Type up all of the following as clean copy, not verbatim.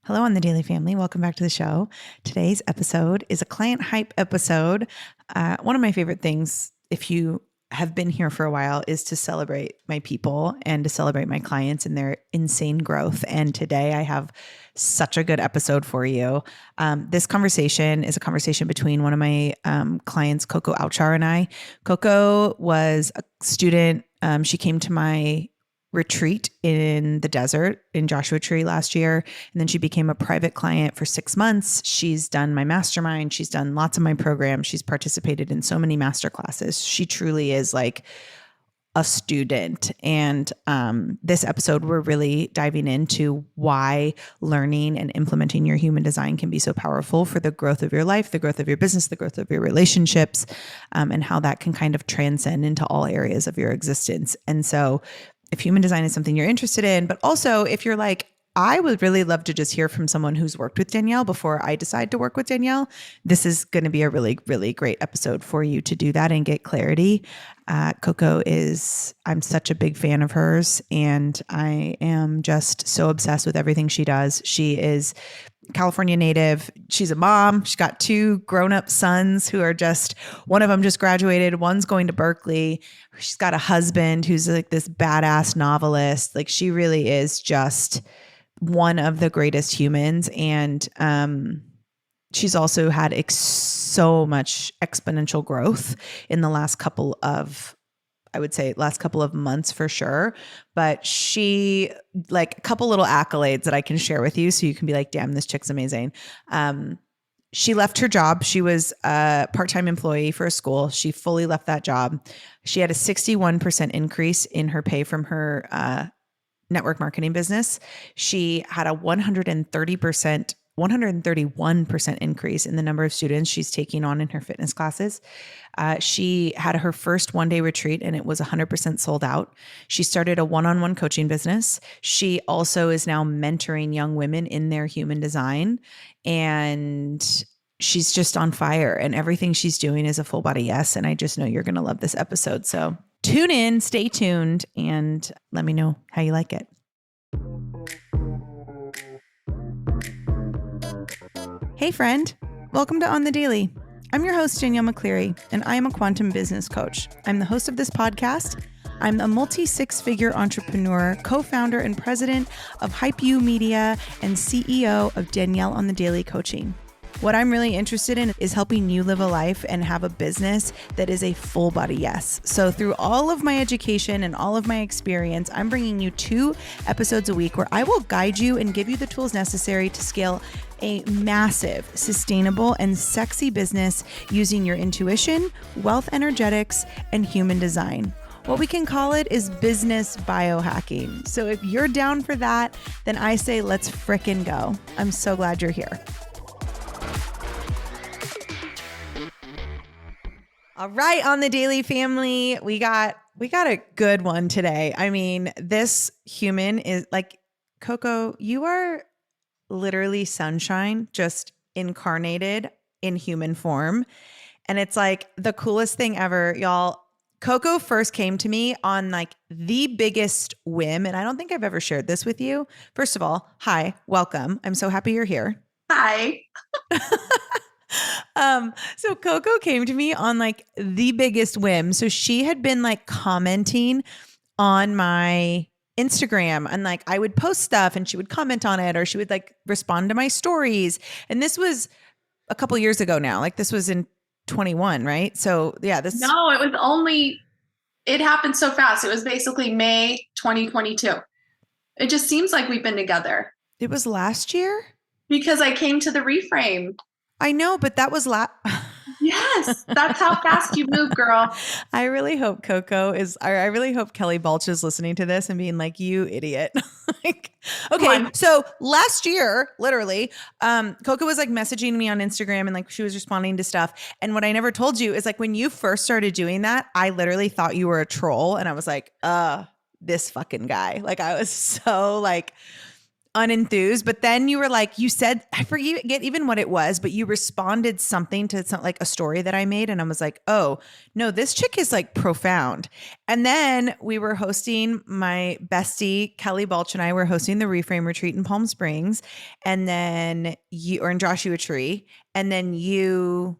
Hello, on the Daily Family. Welcome back to the show. Today's episode is a client hype episode. One of my favorite things, if you have been here for a while, is to celebrate my people and to celebrate my clients and their insane growth. And today I have such a good episode for you. This conversation is a conversation between one of my clients, Coco Owchar, and I. Coco was a student. She came to my retreat in the desert in Joshua Tree last year. And then she became a private client for 6 months. She's done my mastermind. She's done lots of my programs. She's participated in so many master classes. She truly is like a student. And this episode, we're really diving into why learning and implementing your human design can be so powerful for the growth of your life, the growth of your business, the growth of your relationships, and how that can kind of transcend into all areas of your existence. And so if human design is something you're interested in, but also if you're like, I would really love to just hear from someone who's worked with Danielle before I decide to work with Danielle, this is going to be a really, really great episode for you to do that and get clarity. Coco I'm such a big fan of hers, and I am just so obsessed with everything she does. She is California native. She's a mom. She's got 2 grown-up sons who are one of them just graduated. One's going to Berkeley. She's got a husband who's like this badass novelist. Like, she really is just one of the greatest humans. And she's also had so much exponential growth in the last couple of months for sure. But she, like, a couple little accolades that I can share with you so you can be like, damn, this chick's amazing. She left her job. She was a part-time employee for a school. She fully left that job. She had a 61% increase in her pay from her network marketing business. She had a 131% increase in the number of students she's taking on in her fitness classes. She had her first one-day retreat and it was 100% sold out. She started a one-on-one coaching business. She also is now mentoring young women in their human design, and she's just on fire, and everything she's doing is a full body yes. And I just know you're going to love this episode. So tune in, stay tuned, and let me know how you like it. Hey friend, welcome to On the Daily. I'm your host, Danielle McCleary, and I am a quantum business coach. I'm the host of this podcast. I'm a multi-6-figure entrepreneur, co-founder and president of Hype You Media, and CEO of Danielle on the Daily Coaching. What I'm really interested in is helping you live a life and have a business that is a full body yes. So through all of my education and all of my experience, I'm bringing you 2 episodes a week where I will guide you and give you the tools necessary to scale a massive, sustainable, and sexy business using your intuition, wealth energetics, and human design. What we can call it is business biohacking. So if you're down for that, then I say let's frickin' go. I'm so glad you're here. All right, on the Daily Family, we got a good one today. I mean, this human is like, Coco, you are literally sunshine, just incarnated in human form. And it's like the coolest thing ever, y'all. Coco first came to me on like the biggest whim, and I don't think I've ever shared this with you. First of all, hi, welcome. I'm so happy you're here. Hi. So Coco came to me on like the biggest whim. So she had been like commenting on my Instagram, and like I would post stuff and she would comment on it, or she would like respond to my stories. And this was a couple years ago now. Like this was in 21, right? So yeah, No, it happened so fast. It was basically May 2022. It just seems like we've been together. It was last year? Because I came to the reframe. I know, but that was Yes, that's how fast you move, girl. I really hope I really hope Kelly Balch is listening to this and being like, you idiot. Like, okay. So last year, literally, Coco was like messaging me on Instagram and like she was responding to stuff. And what I never told you is like, when you first started doing that, I literally thought you were a troll. And I was like, this fucking guy. Like I was so like, unenthused, but then you were like, you said, I forget even what it was, but you responded something to some, like a story that I made. And I was like, oh no, this chick is like profound. And then we were hosting, my bestie, Kelly Balch, and I were hosting the Reframe Retreat in Palm Springs. And then or in Joshua Tree. And then you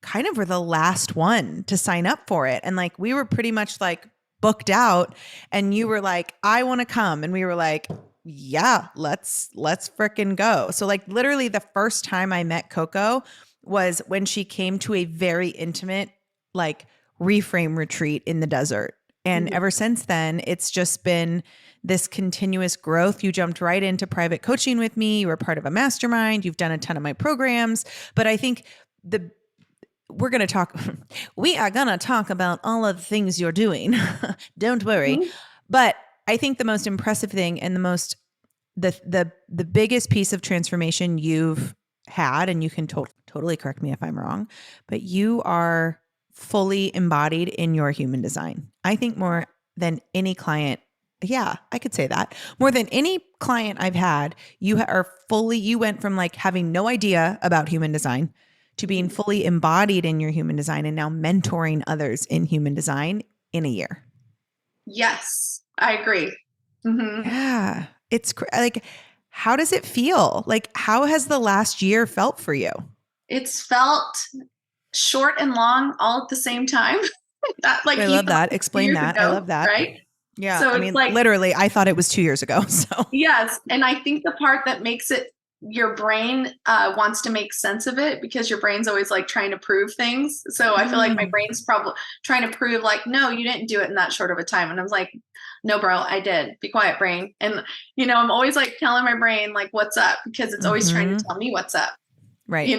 kind of were the last one to sign up for it. And like, we were pretty much like booked out, and you were like, I want to come. And we were like, yeah, let's fricking go. So like literally the first time I met Coco was when she came to a very intimate, like reframe retreat in the desert. And ever since then, it's just been this continuous growth. You jumped right into private coaching with me. You were part of a mastermind. You've done a ton of my programs. But I think we are going to talk about all of the things you're doing. Don't worry. Mhm. But I think the most impressive thing and the biggest piece of transformation you've had, and you can totally correct me if I'm wrong, but you are fully embodied in your human design. I think more than any client. Yeah, I could say that. More than any client I've had, you went from like having no idea about human design to being fully embodied in your human design and now mentoring others in human design in a year. Yes, I agree. Mm-hmm. Yeah. It's like, how does it feel? Like, how has the last year felt for you? It's felt short and long all at the same time. I love that. Explain that. Ago, I love that. Right? Yeah. So I it's mean, like, literally, I thought it was 2 years ago. So yes. And I think the part that makes it, your brain wants to make sense of it, because your brain's always like trying to prove things. So I feel like my brain's probably trying to prove like, no, you didn't do it in that short of a time. And I was like, no, bro, I did. Be quiet, brain. And, I'm always like telling my brain like, what's up? Because it's always trying to tell me what's up. Right.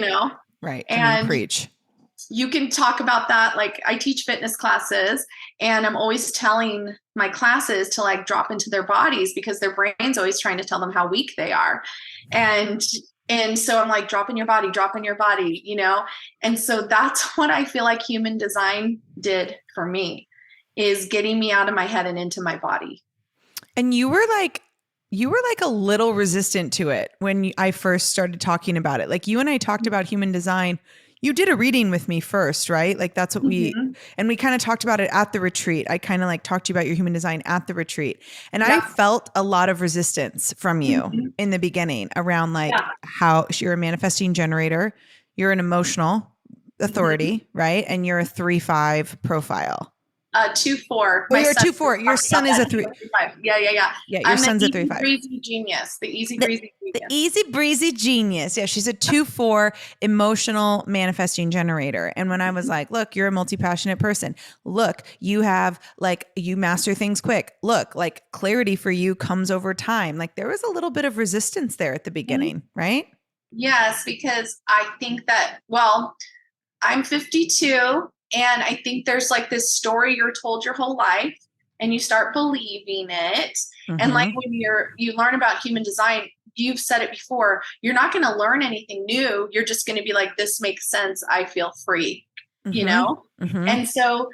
Right. And preach. You can talk about that. Like, I teach fitness classes, and I'm always telling my classes to like drop into their bodies, because their brain's always trying to tell them how weak they are. And so I'm like, drop in your body, And so that's what I feel like human design did for me, is getting me out of my head and into my body. And you were like a little resistant to it when I first started talking about it. Like, you and I talked about human design. You did a reading with me first, right? Like, that's what we kind of talked about it at the retreat. I kind of like talked to you about your human design at the retreat. And I felt a lot of resistance from you in the beginning around like how you're a manifesting generator, you're an emotional authority, right? And you're a 3-5 profile. 2-4. Oh, you're a 2-4. Your son is a 3. Yeah. Yeah, your son's a 3-5. Breezy genius. The easy breezy genius. The easy breezy genius. Yeah, she's a 2-4 emotional manifesting generator. And when I was like, look, you're a multi-passionate person. Look, you have like, you master things quick. Look, like clarity for you comes over time. Like, there was a little bit of resistance there at the beginning, right? Yes, because I think that, well, I'm 52. And I think there's like this story you're told your whole life, and you start believing it. And like when you learn about human design, you've said it before, you're not going to learn anything new. You're just going to be like, this makes sense. I feel free, And so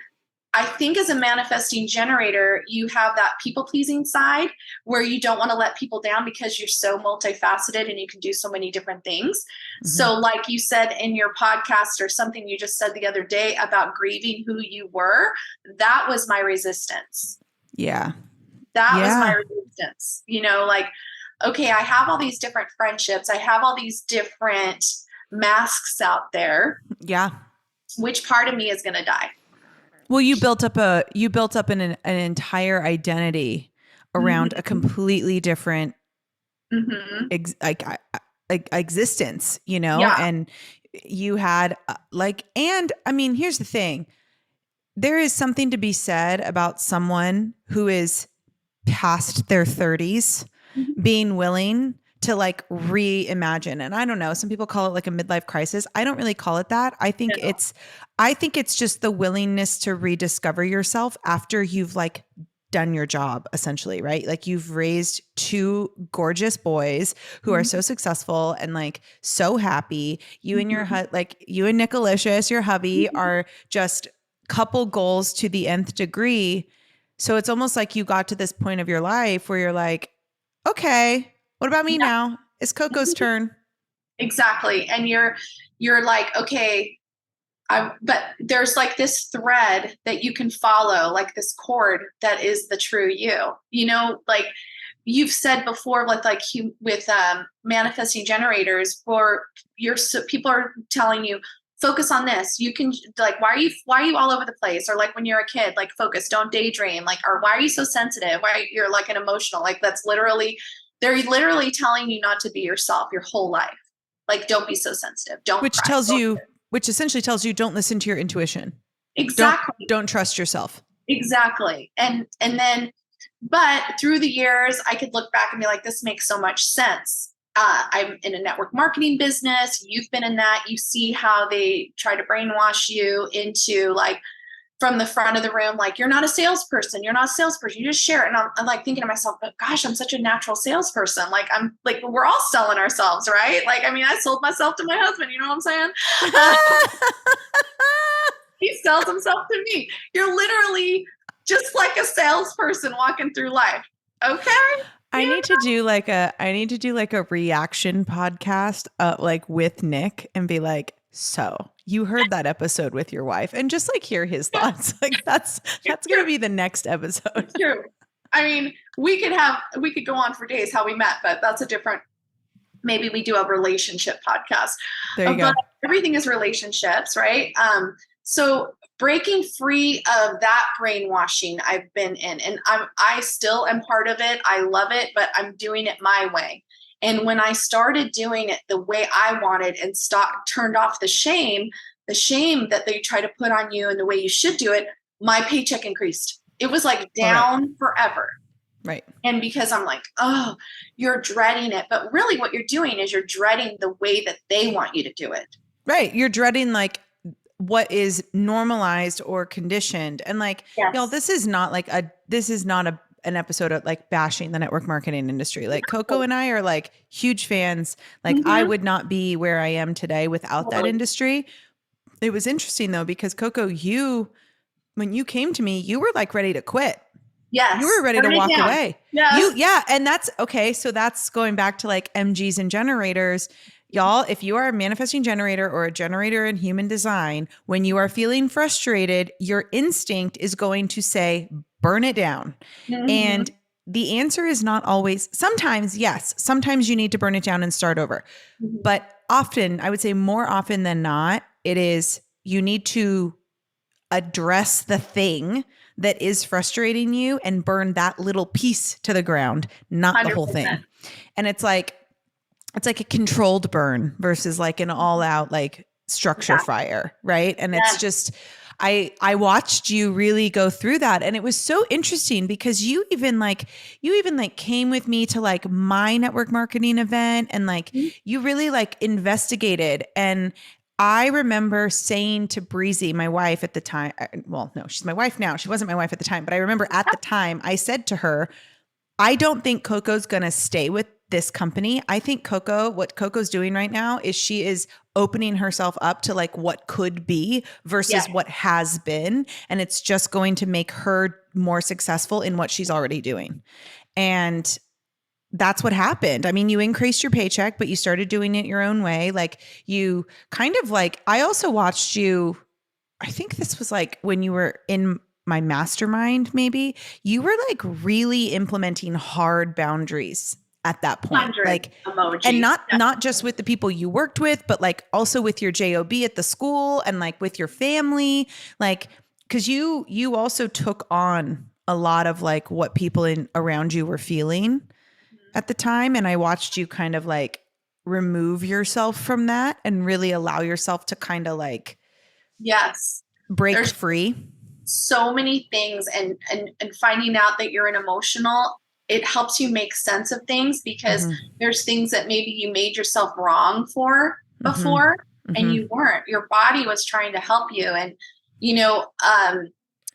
I think as a manifesting generator, you have that people pleasing side where you don't want to let people down, because you're so multifaceted and you can do so many different things. So like you said in your podcast, or something you just said the other day about grieving who you were, that was my resistance. Yeah. That was my resistance. Like, okay, I have all these different friendships. I have all these different masks out there. Yeah. Which part of me is going to die? Well, you built up an entire identity around a completely different existence, and you had and I mean, here's the thing. There is something to be said about someone who is past their 30s being willing to like reimagine. And I don't know, some people call it like a midlife crisis. I don't really call it that. I think it's just the willingness to rediscover yourself after you've like done your job, essentially, right? Like, you've raised 2 gorgeous boys who are so successful and like so happy. You and your you and Nicolicious, your hubby, are just couple goals to the nth degree. So it's almost like you got to this point of your life where you're like, okay, What about me now? It's Coco's turn. Exactly. And you're like, okay, but there's like this thread that you can follow, like this cord that is the true you, like you've said before, with manifesting generators, people are telling you, focus on this. You can, like, why are you all over the place? Or like when you're a kid, like, focus, don't daydream. Like, or why are you so sensitive? Why you're like an emotional, like they're literally telling you not to be yourself your whole life. Like, don't be so sensitive. Don't cry. Which essentially tells you don't listen to your intuition. Exactly. Don't trust yourself. Exactly. And then, but through the years, I could look back and be like, this makes so much sense. I'm in a network marketing business. You've been in that. You see how they try to brainwash you into, like, from the front of the room, like, you're not a salesperson. You're not a salesperson. You just share it. And I'm like thinking to myself, but gosh, I'm such a natural salesperson. Like, I'm like, we're all selling ourselves, right? Like, I mean, I sold myself to my husband. You know what I'm saying? He sells himself to me. You're literally just like a salesperson walking through life. Okay. I need to do like a reaction podcast, like with Nick, and be like, so you heard that episode with your wife, and just like hear his thoughts. Like that's going to be the next episode. It's true. I mean, we could go on for days how we met, but that's a different, maybe we do a relationship podcast. There you go. Everything is relationships, right? So breaking free of that brainwashing I've been in, and I still am part of it. I love it, but I'm doing it my way. And when I started doing it the way I wanted and turned off the shame that they try to put on you and the way you should do it, my paycheck increased. It was like down forever. Right. And because I'm like, oh, you're dreading it. But really what you're doing is you're dreading the way that they want you to do it. Right. You're dreading like what is normalized or conditioned. And like, yes. This is not an episode of like bashing the network marketing industry. Like Coco and I are like huge fans. Like I would not be where I am today without that industry. It was interesting though, because Coco, when you came to me, you were like ready to quit. Yes. You were ready to walk away. Yes. And that's okay. So that's going back to like MGs and generators. Y'all, if you are a manifesting generator or a generator in human design, when you are feeling frustrated, your instinct is going to say, burn it down. And the answer is not always, sometimes, yes, sometimes you need to burn it down and start over. But often, I would say more often than not, it is you need to address the thing that is frustrating you and burn that little piece to the ground, not 100%. The whole thing. And it's like a controlled burn versus like an all out like structure fire. Right. And it's just, I watched you really go through that. And it was so interesting because you even came with me to like my network marketing event and like you really like investigated. And I remember saying to Breezy, my wife at the time, well, no, she's my wife now. She wasn't my wife at the time, but I remember at the time I said to her, I don't think Coco's going to stay with this company. I think what Coco's doing right now is she is opening herself up to like what could be versus what has been. And it's just going to make her more successful in what she's already doing. And that's what happened. I mean, you increased your paycheck, but you started doing it your own way. Like you kind of like, I also watched you, I think this was like when you were in my mastermind, maybe you were like really implementing hard boundaries at that point. Like, emoji. And not just with the people you worked with, but like also with your JOB at the school and like with your family, like, cause you also took on a lot of like what people around you were feeling at the time. And I watched you kind of like remove yourself from that and really allow yourself to kind of like, break free. So many things and finding out that you're an emotional, it helps you make sense of things because there's things that maybe you made yourself wrong for before and you weren't. Your body was trying to help you. And,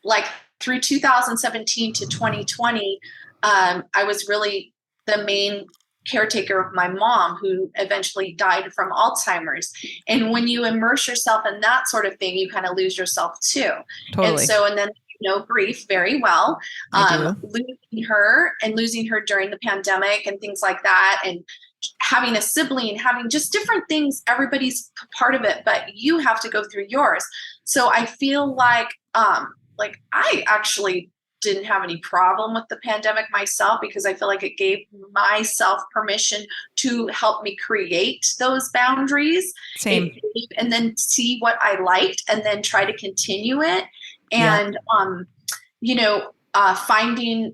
like through 2017 to 2020, I was really the main caretaker of my mom who eventually died from Alzheimer's. And when you immerse yourself in that sort of thing, you kind of lose yourself too. Totally. And then know grief very well. I do. Losing her during the pandemic and things like that, and having a sibling, having just different things. Everybody's part of it, but you have to go through yours. So I feel like I actually didn't have any problem with the pandemic myself, because I feel like it gave myself permission to help me create those boundaries. Same. And then see what I liked and then try to continue it. Yeah. And, finding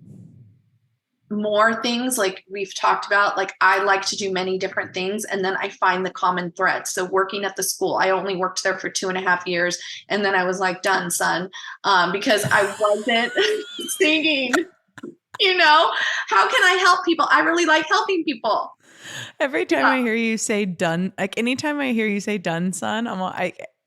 more things like we've talked about. Like I like to do many different things, and then I find the common thread. So working at the school, I only worked there for 2.5 years, and then I was like, done, son, because I wasn't singing. How can I help people? I really like helping people. Every time I hear you say done, like anytime I hear you say done, son,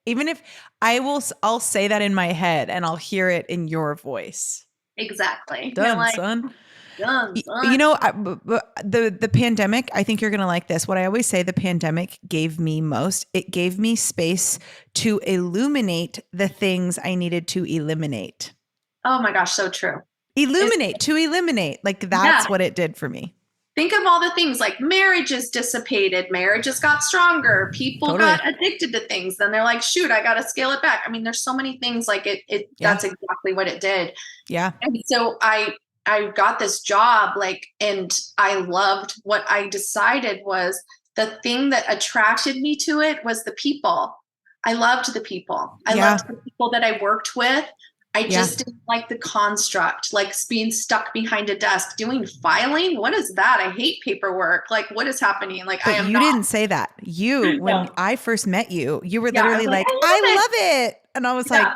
even if I'll say that in my head and I'll hear it in your voice. Exactly. Done, like, son. Done, son. The pandemic, I think you're going to like this. What I always say the pandemic gave me most, it gave me space to illuminate the things I needed to eliminate. Oh my gosh, so true. To eliminate. Like that's what it did for me. Think of all the things, like marriages dissipated, marriages got stronger, people got addicted to things. Then they're like, shoot, I got to scale it back. I mean, there's so many things like that's exactly what it did. Yeah. And so I got this job, and I loved what I decided was the thing that attracted me to it was the people. I loved the people. I loved the people that I worked with. I just didn't like the construct, like being stuck behind a desk doing filing. What is that? I hate paperwork. Like, what is happening? Like, but you didn't say that. When I first met you, you were literally like, I love it. And I was like,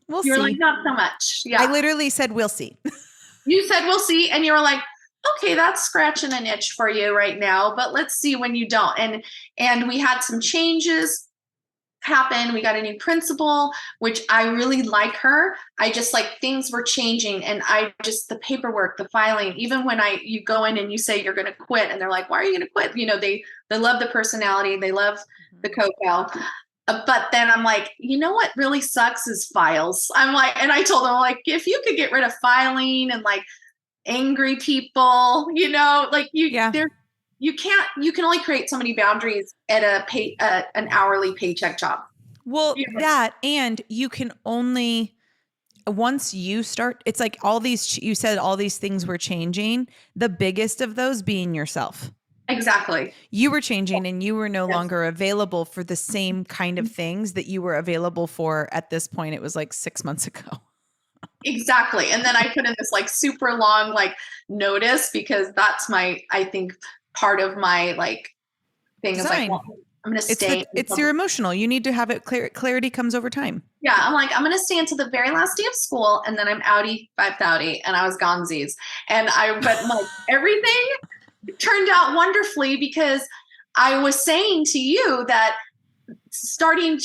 we'll see. You were like, not so much. Yeah. I literally said, we'll see. You said, we'll see. And you were like, okay, that's scratching an itch for you right now, but let's see when you don't. And we had some changes happen. We got a new principal, which I really like her. I just like things were changing, and the paperwork, the filing, even when you go in and you say you're going to quit, and they're like, why are you going to quit? They love the personality. They love the Coco. But then I'm like, you know what really sucks is files. I'm like, and I told them, like, if you could get rid of filing and like angry people, you can only create so many boundaries at an hourly paycheck job. Well, that, and you can only, once you start, it's like you said all these things were changing, the biggest of those being yourself. Exactly. You were changing, and you were no longer available for the same kind of things that you were available for at this point. It was like 6 months ago. Exactly. And then I put in this like super long notice, because that's I think part of my thing is like, well, I'm going to stay. It's your emotional. You need to have it clear. Clarity comes over time. Yeah. I'm like, I'm going to stay until the very last day of school, and then I'm outie 5,000, and I was gonesies. But everything turned out wonderfully, because I was saying to you that starting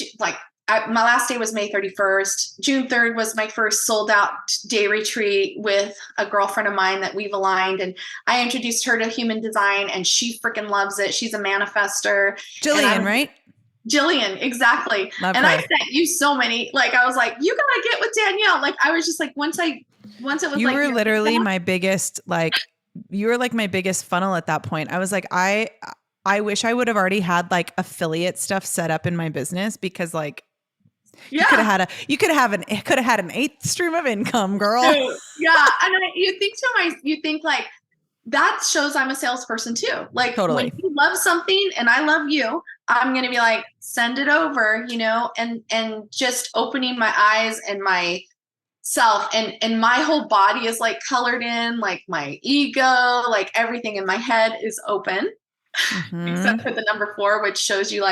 my last day was May 31st. June 3rd was my first sold out day retreat with a girlfriend of mine that we've aligned. And I introduced her to human design, and she freaking loves it. She's a manifester. Jillian, right? Jillian, exactly. Love and her. I sent you so many, I was like, you got to get with Danielle. I was just like, once it was you were literally my biggest, you were like my biggest funnel at that point. I was like, I wish I would have already had affiliate stuff set up in my business, because you could have had an 8th stream of income, girl. Yeah. And you think that shows I'm a salesperson too. Totally. When you love something and I love you, I'm going to be like, send it over, and just opening my eyes and myself, and my whole body is colored in, my ego, everything in my head is open, except for the number 4, which shows you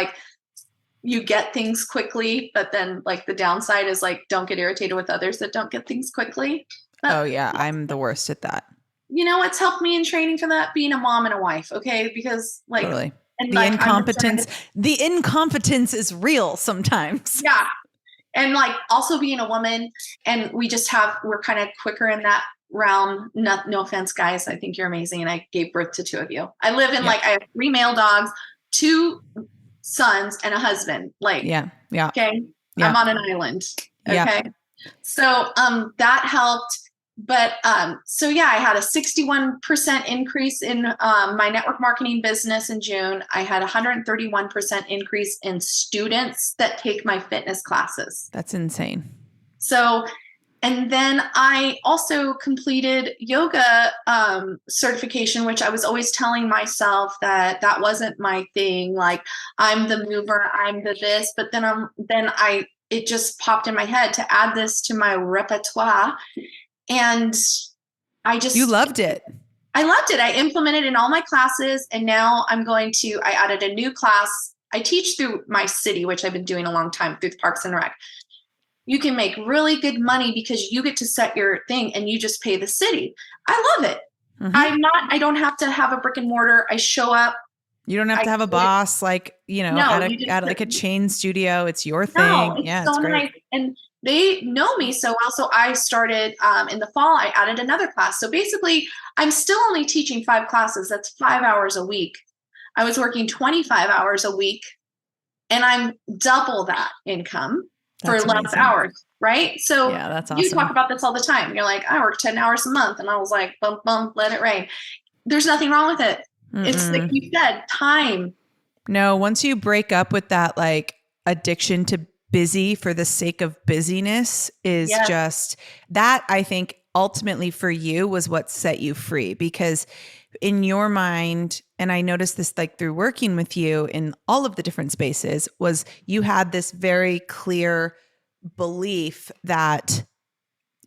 you get things quickly, but then the downside is don't get irritated with others that don't get things quickly. But, I'm the worst at that. What's helped me in training for that? Being a mom and a wife. Okay. Because totally. And the incompetence is real sometimes. Yeah. And also being a woman, and we're kind of quicker in that realm. No offense, guys. I think you're amazing. And I gave birth to 2 of you. I live in I have 3 male dogs, 2 sons, and a husband. Okay. Yeah. I'm on an island. Okay. So that helped. But so yeah, I had a 61% increase in my network marketing business in June. I had a 131% increase in students that take my fitness classes. That's insane. So, and then I also completed yoga certification, which I was always telling myself that that wasn't my thing. Like, I'm the mover, I'm the this. But it just popped in my head to add this to my repertoire. And You loved it. I loved it. I implemented in all my classes. And now I added a new class. I teach through my city, which I've been doing a long time through Parks and Rec. You can make really good money because you get to set your thing and you just pay the city. I love it. I don't have to have a brick and mortar. I show up. You don't have to have a boss, like, at like a chain studio. It's your thing. No, it's great. Nice. And they know me so well. So I started in the fall, I added another class. So basically, I'm still only teaching 5 classes. That's 5 hours a week. I was working 25 hours a week, and I'm double that income for less hours, right? So yeah, that's awesome. You talk about this all the time. You're like, I work 10 hours a month. And I was like, bump, bump, let it rain. There's nothing wrong with it. It's like you said, time. No, once you break up with that like addiction to busy for the sake of busyness is just that, I think ultimately for you was what set you free, because in your mind, and I noticed this like through working with you in all of the different spaces, was you had this very clear belief that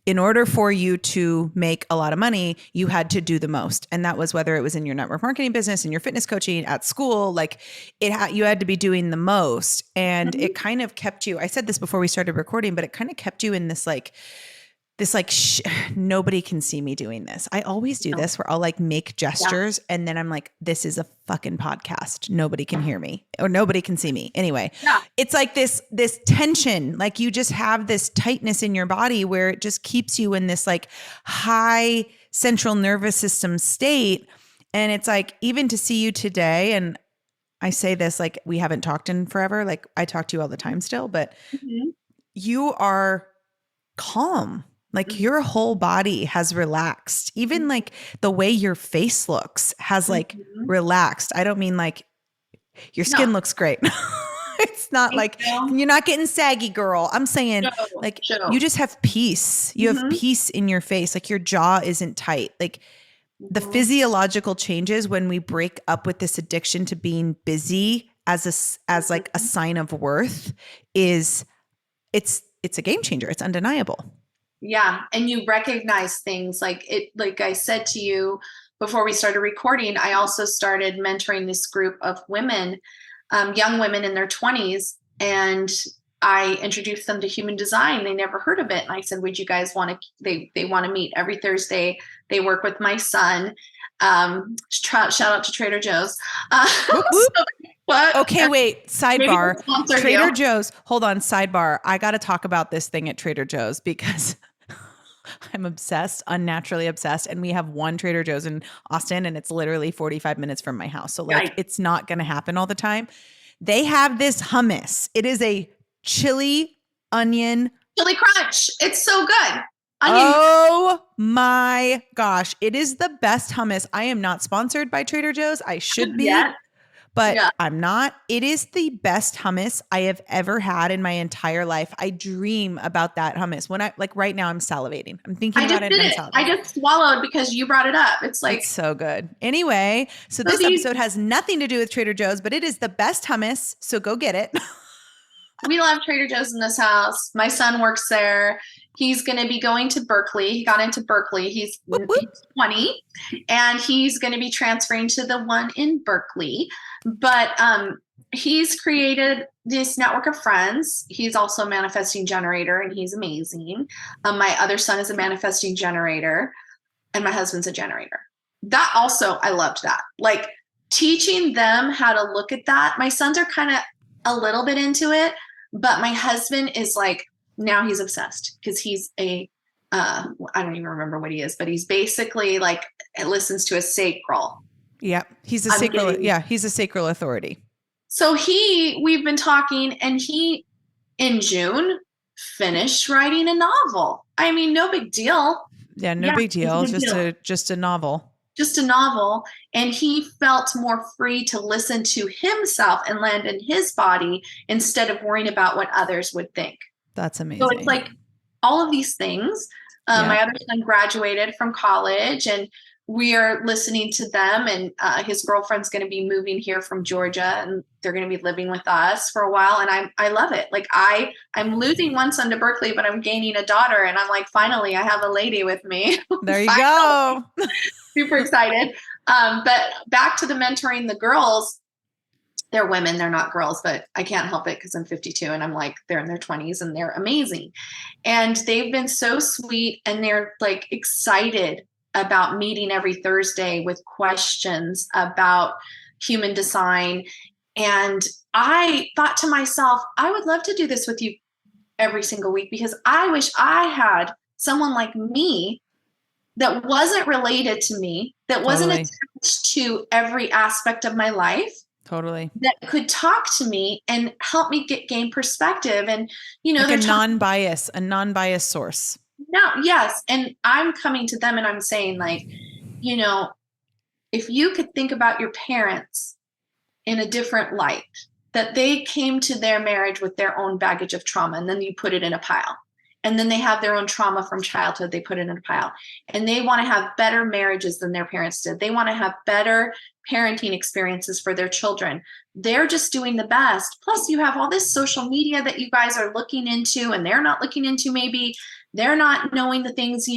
in order for you to make a lot of money, you had to do the most. And that was whether it was in your network marketing business, in your fitness coaching, at school, like you had to be doing the most. And it kind of kept you, I said this before we started recording, but it kind of kept you in this nobody can see me doing this. I always do this where I'll like make gestures and then I'm like, this is a fucking podcast. Nobody can hear me or nobody can see me. Anyway, it's like this tension, like you just have this tightness in your body where it just keeps you in this like high central nervous system state. And it's like, even to see you today, and I say this, like we haven't talked in forever. Like I talk to you all the time still, but you are calm. Like your whole body has relaxed. Even like the way your face looks has like relaxed. I don't mean like your skin looks great. It's not like you're not getting saggy, girl. I'm saying you just have peace. You have peace in your face. Like your jaw isn't tight. Like the physiological changes when we break up with this addiction to being busy as like a sign of worth it's a game changer. It's undeniable. Yeah. And you recognize things like I said to you before we started recording, I also started mentoring this group of women, young women in their 20s. And I introduced them to human design. They never heard of it. And I said, would you guys want to, they want to meet every Thursday. They work with my son. Shout out to Trader Joe's. Whoop, whoop. What? Okay, wait. Sidebar. Trader Joe's. Hold on. Sidebar. I got to talk about this thing at Trader Joe's because I'm obsessed, unnaturally obsessed. And we have one Trader Joe's in Austin and it's literally 45 minutes from my house. So like it's not going to happen all the time. They have this hummus. It is a chili crunch. It's so good. Oh my gosh. It is the best hummus. I am not sponsored by Trader Joe's. I should be. But I'm not. It is the best hummus I have ever had in my entire life. I dream about that hummus. When right now I'm salivating. I'm thinking about it. I just swallowed because you brought it up. It's so good. Anyway, so this episode has nothing to do with Trader Joe's, but it is the best hummus. So go get it. We love Trader Joe's in this house. My son works there. He's going to be going to Berkeley. He got into Berkeley. He's 20 and he's going to be transferring to the one in Berkeley. But he's created this network of friends. He's also a manifesting generator and he's amazing. My other son is a manifesting generator and my husband's a generator. That also, I loved that. Like teaching them how to look at that. My sons are kind of a little bit into it, but my husband is like, now he's obsessed because he's I don't even remember what he is, but he's basically like, it listens to a sacral. Yeah. He's a sacral authority. So we've been talking and he, in June, finish writing a novel. I mean, no big deal. Yeah, no Yeah, big it's a deal. big deal. Just a novel. Just a novel. And he felt more free to listen to himself and land in his body instead of worrying about what others would think. That's So it's amazing. like all of these things. Yeah. My other son graduated from college, and we are listening to them. And his girlfriend's going to be moving here from Georgia, and they're going to be living with us for a while. And I love it. Like I'm losing one son to Berkeley, but I'm gaining a daughter, and I'm like, finally, I have a lady with me. There you go. Super excited. But back to the mentoring the girls. They're women, they're not girls, but I can't help it because I'm 52 and I'm like, they're in their 20s and they're amazing. And they've been so sweet, and they're like excited about meeting every Thursday with questions about human design. And I thought to myself, I would love to do this with you every single week, because I wish I had someone like me that wasn't related to me, that wasn't Totally. attached to every aspect of my life, Totally. that could talk to me and help me gain perspective. And, Like they're a non-bias source. now, yes. And I'm coming to them and I'm saying, like, you know, if you could think about your parents in a different light, that they came to their marriage with their own baggage of trauma, and then you put it in a pile. And then they have their own trauma from childhood, they put it in a pile. And they want to have better marriages than their parents did. They want to have better parenting experiences for their children. They're just doing the best. Plus, you have all this social media that you guys are looking into, and they're not looking into. Maybe they're not knowing the things,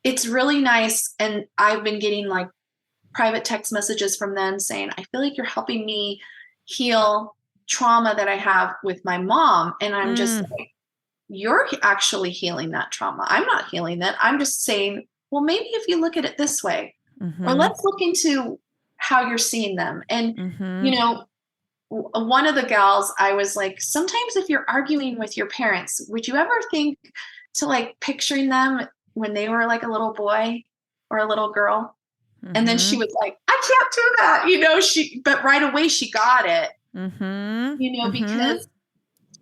It's really nice. And I've been getting like private text messages from them saying, I feel like you're helping me heal trauma that I have with my mom. And I'm just like, you're actually healing that trauma. I'm not healing that. I'm just saying, well, maybe if you look at it this way, or let's look into how you're seeing them. And, one of the gals, I was like, sometimes if you're arguing with your parents, would you ever think to like picturing them when they were like a little boy or a little girl? And then she was like, I can't do that. But right away she got it, because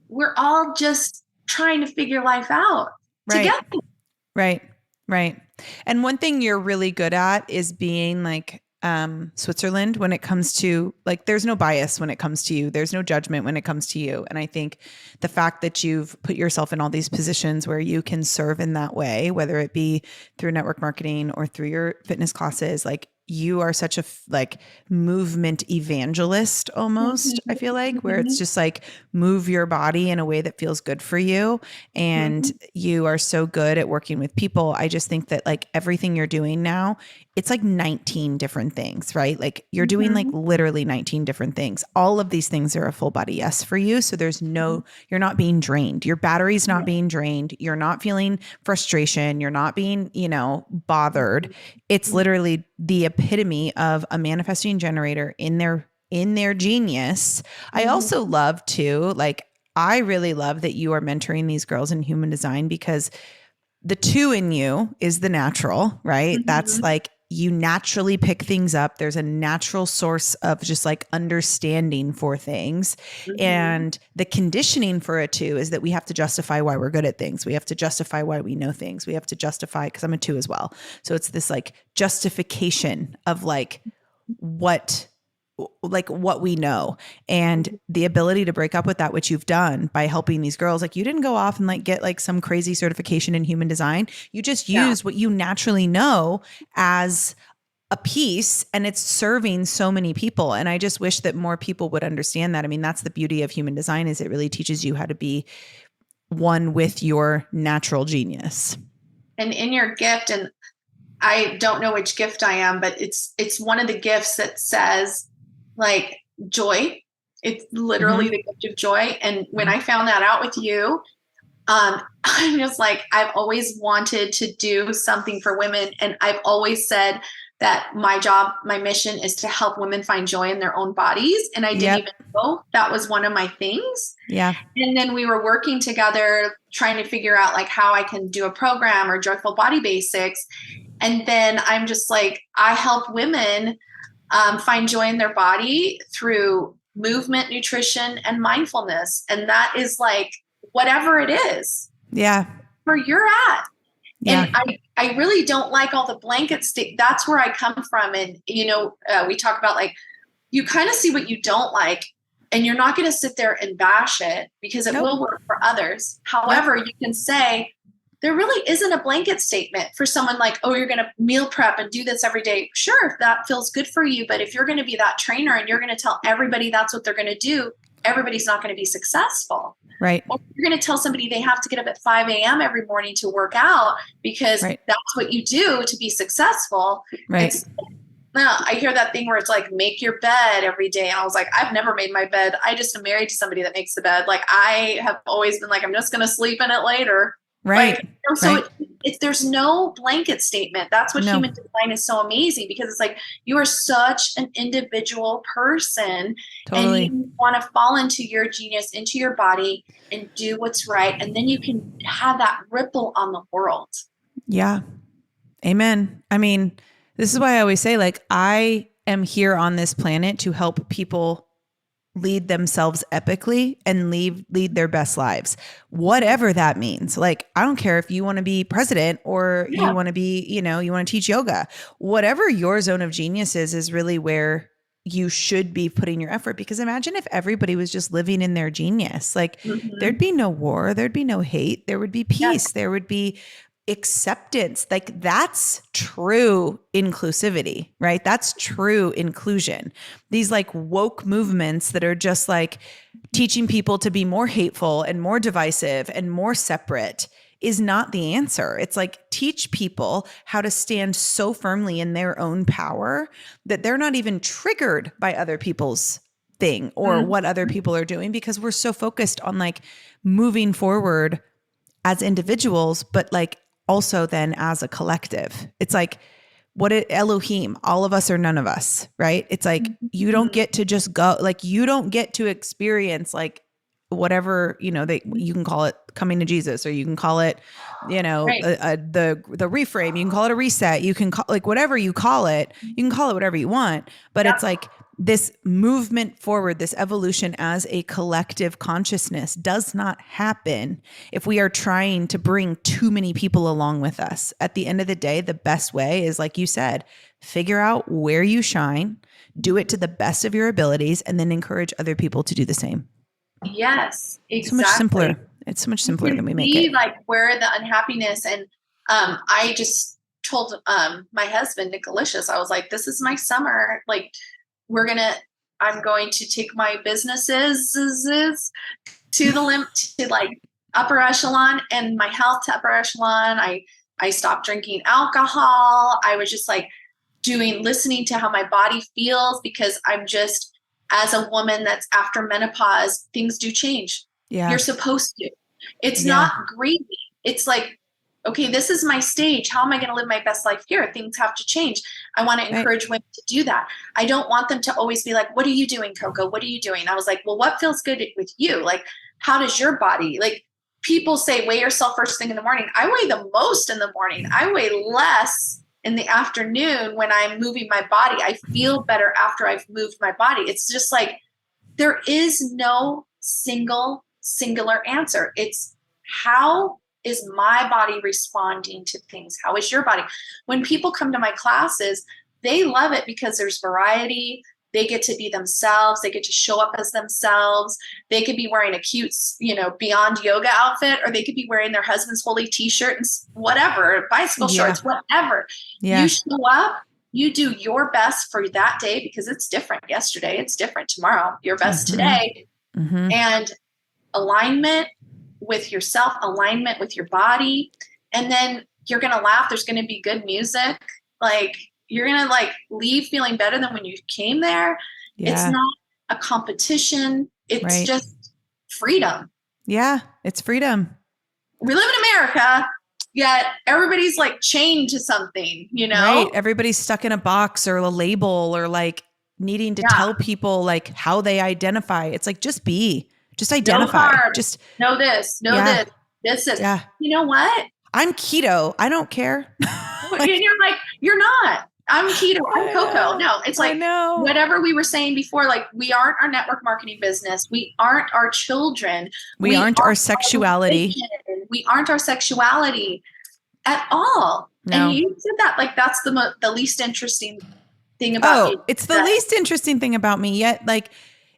we're all just trying to figure life out together. Right. And one thing you're really good at is being like Switzerland when it comes to like, there's no bias when it comes to you. There's no judgment when it comes to you. And I think the fact that you've put yourself in all these positions where you can serve in that way, whether it be through network marketing or through your fitness classes, like you are such a movement evangelist almost, I feel like, where it's just like move your body in a way that feels good for you. And you are so good at working with people. I just think that like everything you're doing now, it's like 19 different things, right? Like you're doing like literally 19 different things. All of these things are a full body yes for you. So there's you're not being drained. Your battery's not being drained. You're not feeling frustration. You're not being, bothered. It's literally the epitome of a manifesting generator in their genius. I also love too, like, I really love that you are mentoring these girls in human design, because the 2 in you is the natural, right? That's like, you naturally pick things up. There's a natural source of just like understanding for things. And the conditioning for a 2 is that we have to justify why we're good at things. We have to justify why we know things. We have to justify, because I'm a 2 as well. So it's this like justification of like what we know, and the ability to break up with that, which you've done by helping these girls. Like you didn't go off and like get like some crazy certification in human design. You just use what you naturally know as a piece, and it's serving so many people. And I just wish that more people would understand that. I mean, that's the beauty of human design, is it really teaches you how to be one with your natural genius. And in your gift, and I don't know which gift I am, but it's one of the gifts that says like joy. It's literally the gift of joy. And when I found that out with you, I'm just like, I've always wanted to do something for women. And I've always said that my job, my mission is to help women find joy in their own bodies. And I didn't even know that was one of my things. Yeah. And then we were working together, trying to figure out like how I can do a program or Joyful Body Basics. And then I'm just like, I help women find joy in their body through movement, nutrition, and mindfulness. And that is like whatever it is. Yeah. Where you're at. Yeah. And I really don't like all the blanket that's where I come from. And, we talk about like, you kind of see what you don't like, and you're not going to sit there and bash it because it will work for others. However, you can say, there really isn't a blanket statement for someone like, oh, you're going to meal prep and do this every day. Sure, that feels good for you. But if you're going to be that trainer and you're going to tell everybody that's what they're going to do, everybody's not going to be successful. Right. Or you're going to tell somebody they have to get up at 5 a.m. every morning to work out because that's what you do to be successful. Right. I hear that thing where it's like, make your bed every day. And I was like, I've never made my bed. I just am married to somebody that makes the bed. Like, I have always been like, I'm just going to sleep in it later. Right. Like, so there's no blanket statement. That's what human design is so amazing, because it's like, you are such an individual person. Totally. And you want to fall into your genius, into your body, and do what's right. And then you can have that ripple on the world. Yeah. Amen. I mean, this is why I always say, like, I am here on this planet to help people lead themselves epically and lead their best lives, whatever that means. Like, I don't care if you want to be president or you want to be, you want to teach yoga, whatever your zone of genius is really where you should be putting your effort. Because imagine if everybody was just living in their genius, like there'd be no war, there'd be no hate, there would be peace, there would be acceptance. Like, that's true inclusivity, right? That's true inclusion. These like woke movements that are just like teaching people to be more hateful and more divisive and more separate is not the answer. It's like, teach people how to stand so firmly in their own power that they're not even triggered by other people's thing or what other people are doing, because we're so focused on like moving forward as individuals, but like also then as a collective. It's like, Elohim, all of us or none of us, right? It's like, you don't get to just go, like, you don't get to experience like whatever, you can call it coming to Jesus, or you can call it, the reframe, you can call it a reset, you can call like whatever you call it, you can call it whatever you want, but it's like this movement forward, this evolution as a collective consciousness does not happen if we are trying to bring too many people along with us. At the end of the day, the best way is, like you said, figure out where you shine, do it to the best of your abilities, and then encourage other people to do the same. Yes, exactly. So much simpler. It's so much simpler than we make it. Like, where the unhappiness. And I just told my husband, Nicolicious, I was like, this is my summer. Like, I'm going to take my businesses to the limit, to like upper echelon, and my health to upper echelon. I stopped drinking alcohol. I was just like listening to how my body feels, because I'm just, as a woman that's after menopause, things do change. Yeah. You're supposed to. It's not greedy. It's like, okay, this is my stage. How am I going to live my best life here? Things have to change. I want to encourage women to do that. I don't want them to always be like, what are you doing, Coco? What are you doing? I was like, well, what feels good with you? Like, how does your body, like, people say, weigh yourself first thing in the morning. I weigh the most in the morning. I weigh less in the afternoon when I'm moving my body. I feel better after I've moved my body. It's just like, there is no singular answer. It's, how is my body responding to things? How is your body? When people come to my classes, they love it because there's variety. They get to be themselves. They get to show up as themselves. They could be wearing a cute, Beyond Yoga outfit, or they could be wearing their husband's holy t-shirt and whatever, bicycle shorts, whatever. You show up, you do your best for that day, because it's different yesterday. It's different tomorrow, your best today. And alignment with yourself, alignment with your body. And then you're going to laugh. There's going to be good music. Like, you're going to like leave feeling better than when you came there. It's not a competition. It's just freedom. Yeah. It's freedom. We live in America, yet everybody's like chained to something, Right. Everybody's stuck in a box or a label, or like needing to tell people like how they identify. It's like, just identify. No, just know this, this is, you know what? I'm keto. I don't care. And you're like, you're not. I'm keto. I'm Coco. No, it's I like know. whatever we were saying before, like we aren't our network marketing business. We aren't our children. We aren't our aren't sexuality. We aren't our sexuality at all. No. And you said that like that's the least interesting thing about you. It's the least interesting thing about me yet. Like,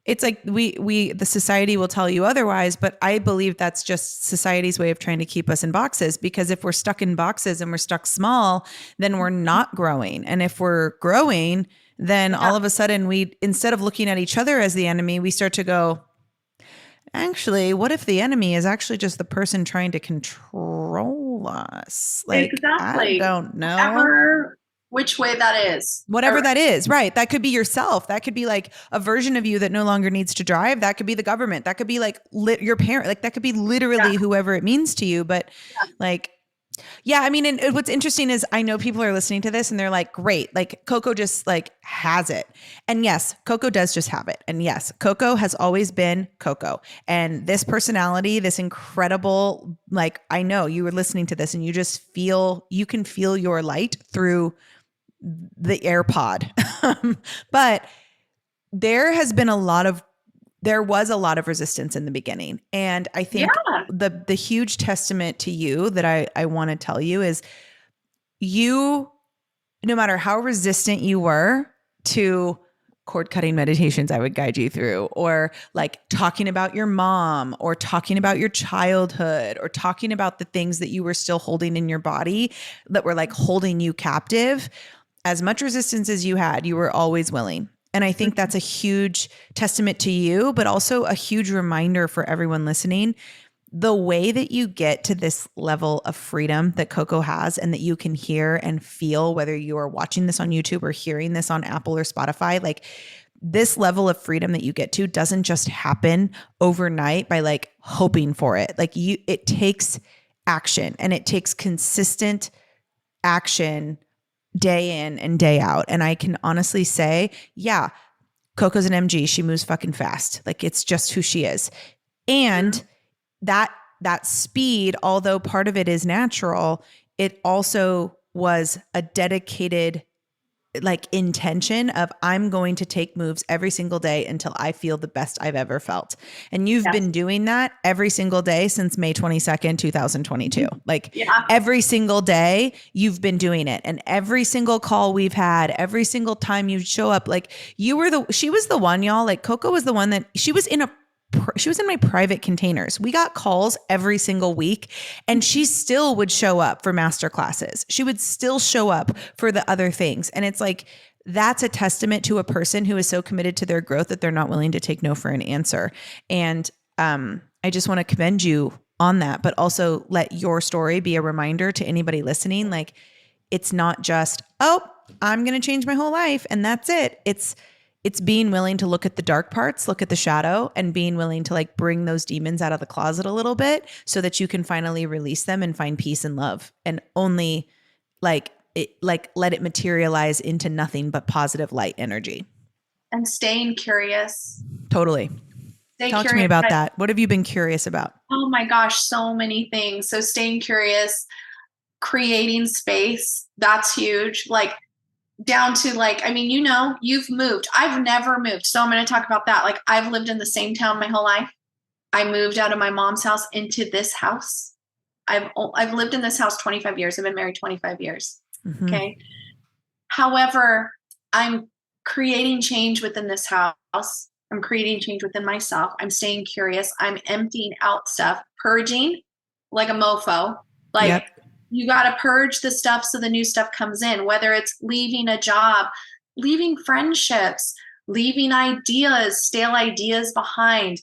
it's like the society will tell you otherwise, but I believe that's just society's way of trying to keep us in boxes, because if we're stuck in boxes and we're stuck small, then we're not growing. And if we're growing, then all of a sudden instead of looking at each other as the enemy, we start to go, actually, what if the enemy is actually just the person trying to control us? Like, exactly. I don't know. Whatever, which way that is. Whatever that is, right? That could be yourself. That could be like a version of you that no longer needs to drive. That could be the government. That could be like your parent. Like that could be literally whoever it means to you. But like, yeah, I mean, and what's interesting is I know people are listening to this and they're like, great, like Coco just like has it. And yes, Coco does just have it. And yes, Coco has always been Coco. And this personality, this incredible, like, I know you were listening to this and you can feel your light through the AirPod. But there was a lot of resistance in the beginning. And I think the huge testament to you that I want to tell you is no matter how resistant you were to cord cutting meditations I would guide you through, or like talking about your mom, or talking about your childhood, or talking about the things that you were still holding in your body that were like holding you captive, as much resistance as you had, you were always willing. And I think that's a huge testament to you, but also a huge reminder for everyone listening. The way that you get to this level of freedom that Coco has, and that you can hear and feel, whether you are watching this on YouTube or hearing this on Apple or Spotify, like this level of freedom that you get to doesn't just happen overnight by like hoping for it. Like it takes action, and it takes consistent action day in and day out. And I can honestly say, yeah, Coco's an MG. She moves fucking fast. Like it's just who she is. And that speed, although part of it is natural, it also was a dedicated like intention of I'm going to take moves every single day until I feel the best I've ever felt. And you've been doing that every single day since May 22nd, 2022. Like every single day you've been doing it. And every single call we've had, every single time you show up, like she was the one, y'all, like Coco was the one that she was in my private containers. We got calls every single week, and she still would show up for master classes. She would still show up for the other things. And it's like, that's a testament to a person who is so committed to their growth that they're not willing to take no for an answer. And I just want to commend you on that, but also let your story be a reminder to anybody listening. Like, it's not just, oh, I'm going to change my whole life and that's it. It's being willing to look at the dark parts, look at the shadow, and being willing to like bring those demons out of the closet a little bit so that you can finally release them and find peace and love, and only let it materialize into nothing but positive light energy. And staying curious. Totally. Talk to me about that. What have you been curious about? Oh my gosh, so many things. So staying curious, creating space, that's huge. Like, down to like, I mean, you've moved. I've never moved. So I'm going to talk about that. Like, I've lived in the same town my whole life. I moved out of my mom's house into this house. I've lived in this house 25 years. I've been married 25 years. Mm-hmm. Okay. However, I'm creating change within this house. I'm creating change within myself. I'm staying curious. I'm emptying out stuff, purging like a mofo. Like, you got to purge the stuff so the new stuff comes in, whether it's leaving a job, leaving friendships, leaving ideas, stale ideas behind,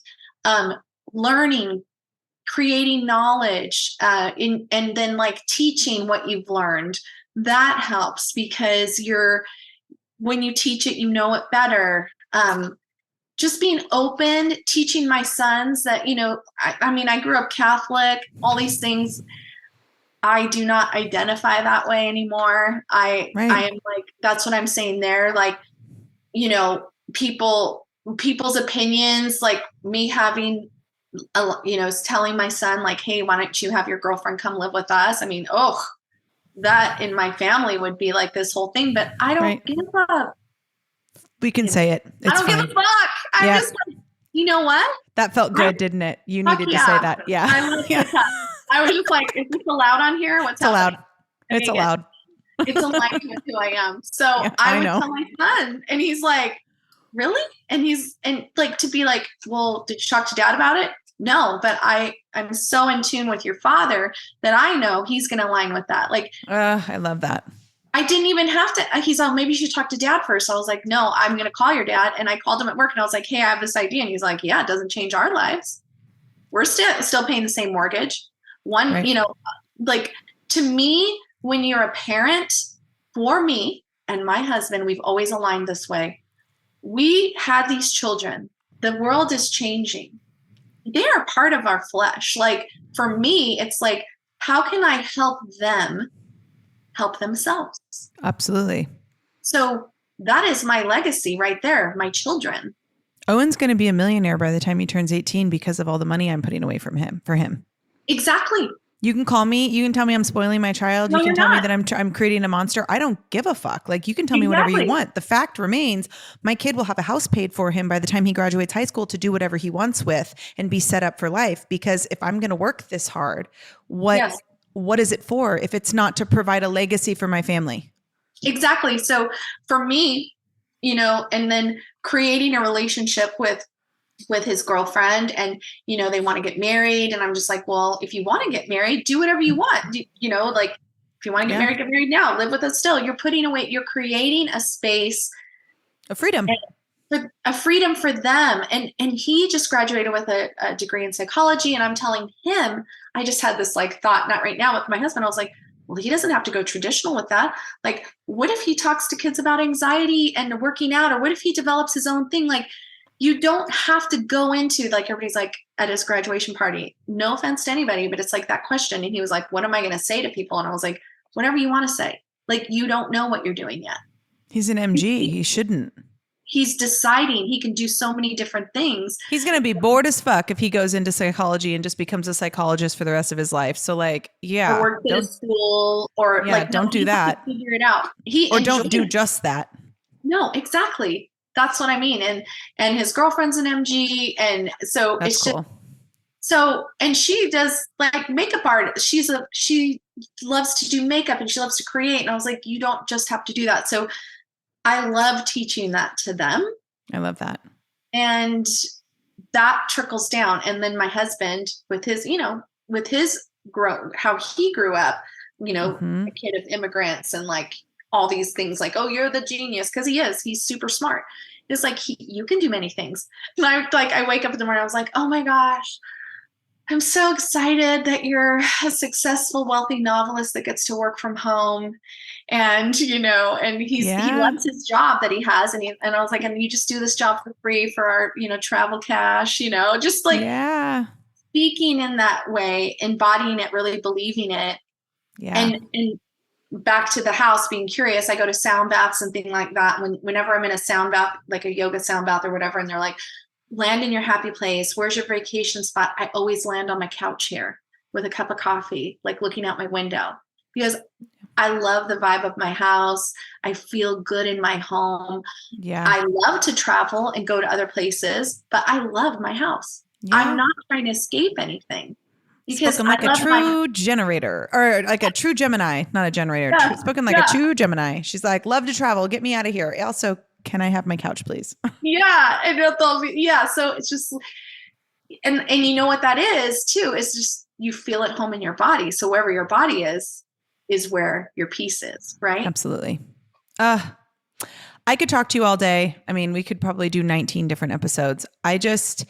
learning, creating knowledge, and then like teaching what you've learned. That helps because when you teach it, you know it better. Just being open, teaching my sons that, I mean, I grew up Catholic, all these things. I do not identify that way anymore. I am like, that's what I'm saying there. Like, people's opinions, like me having, telling my son like, hey, why don't you have your girlfriend come live with us? I mean, that in my family would be like this whole thing, but I don't give a, we can say it. I It's don't fine. give a fuck. I'm just like, you know what? That felt good, didn't it? You Fuck needed to yeah. say that. Yeah. I love the cuss. I was just like, is this allowed on here? What's It's allowed. happening? It's Okay, good. allowed. It's aligned with who I am. So Yeah, I I would know. tell my son, and he's like, really? And like to be like, well, did you talk to dad about it? No, but I'm so in tune with your father that I know he's going to align with that. Like, I love that. I didn't even have to. He's like, maybe you should talk to dad first. I was like, no, I'm going to call your dad. And I called him at work and I was like, hey, I have this idea. And he's like, yeah, it doesn't change our lives. We're still paying the same mortgage. Right. Like to me, when you're a parent, for me and my husband, we've always aligned this way. We had these children. The world is changing. They are part of our flesh. Like for me, it's like, how can I help them help themselves? Absolutely. So that is my legacy right there, my children. Owen's going to be a millionaire by the time he turns 18 because of all the money I'm putting away for him. Exactly. You can call me. You can tell me I'm spoiling my child. No, you can you're tell me not. that I'm creating a monster. I don't give a fuck. Like you can tell me whatever you want. The fact remains, my kid will have a house paid for him by the time he graduates high school to do whatever he wants with and be set up for life. Because if I'm going to work this hard, what is it for if it's not to provide a legacy for my family? Exactly. So for me, and then creating a relationship with his girlfriend, and they want to get married, and I'm just like, well, if you want to get married, do whatever you want. Like if you want to get married now, live with us still. You're creating a space of freedom. A freedom for them. And he just graduated with a degree in psychology, and I'm telling him, I just had this like thought, not right now with my husband. I was like, well, he doesn't have to go traditional with that. Like, what if he talks to kids about anxiety and working out, or what if he develops his own thing? Like, you don't have to go into, like, everybody's like at his graduation party, no offense to anybody, but it's like that question. And he was like, what am I going to say to people? And I was like, whatever you want to say. Like, you don't know what you're doing yet. He's an MG. He shouldn't. He's deciding he can do so many different things. He's going to be bored as fuck if he goes into psychology and just becomes a psychologist for the rest of his life. So like, yeah. Or work at a school, or don't do that. Figure it out. Don't do just that. No, exactly. That's what I mean. And his girlfriend's an MG. And so that's it's cool. So, and she does like makeup art. She loves to do makeup and she loves to create. And I was like, you don't just have to do that. So I love teaching that to them. I love that. And that trickles down. And then my husband with his, how he grew up, a kid of immigrants and like all these things, like, oh, you're the genius. Cause he's super smart. It's like, you can do many things. And I wake up in the morning, I was like, oh my gosh, I'm so excited that you're a successful, wealthy novelist that gets to work from home. And, he loves his job that he has. And I was like, and you just do this job for free for our, travel cash, just like speaking in that way, embodying it, really believing it. Yeah. And back to the house, being curious. I go to sound baths and things like that. Whenever I'm in a sound bath, like a yoga sound bath or whatever, and they're like, land in your happy place. Where's your vacation spot? I always land on my couch here with a cup of coffee, like looking out my window, because I love the vibe of my house. I feel good in my home. Yeah. I love to travel and go to other places, but I love my house. Yeah. I'm not trying to escape anything. Because spoken like a true generator, or like a true Gemini, not a generator. Yeah. Spoken like a true Gemini. She's like, love to travel. Get me out of here. Also, can I have my couch, please? Yeah. So it's just, and you know what that is too, is just, you feel at home in your body. So wherever your body is where your peace is. Right. Absolutely. I could talk to you all day. I mean, we could probably do 19 different episodes. I'm just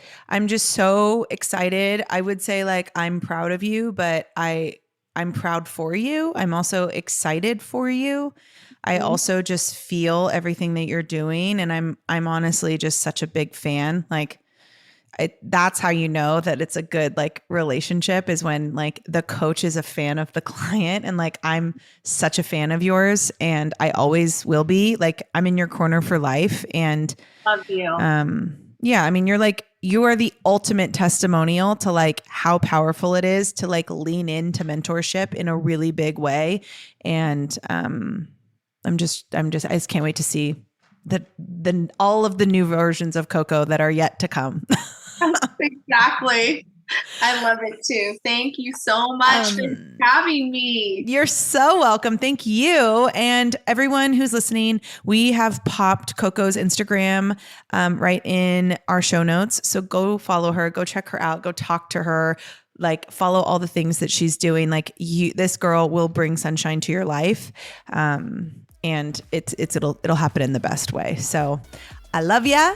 so excited. I would say like, I'm proud of you, but I'm proud for you. I'm also excited for you. I also just feel everything that you're doing. And I'm honestly just such a big fan. Like that's how you know that it's a good like relationship, is when like the coach is a fan of the client, and like I'm such a fan of yours and I always will be. Like I'm in your corner for life. And love you. Yeah, I mean, you're like you are the ultimate testimonial to like how powerful it is to like lean into mentorship in a really big way. And I just can't wait to see all of the new versions of Coco that are yet to come. Exactly. I love it too. Thank you so much for having me. You're so welcome. Thank you. And everyone who's listening, we have popped Coco's Instagram right in our show notes. So go follow her, go check her out, go talk to her, like follow all the things that she's doing. Like this girl will bring sunshine to your life. And it'll happen in the best way. So I love ya.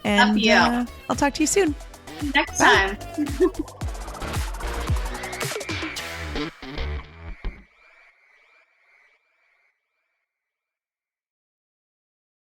And love you. I'll talk to you soon. Next time.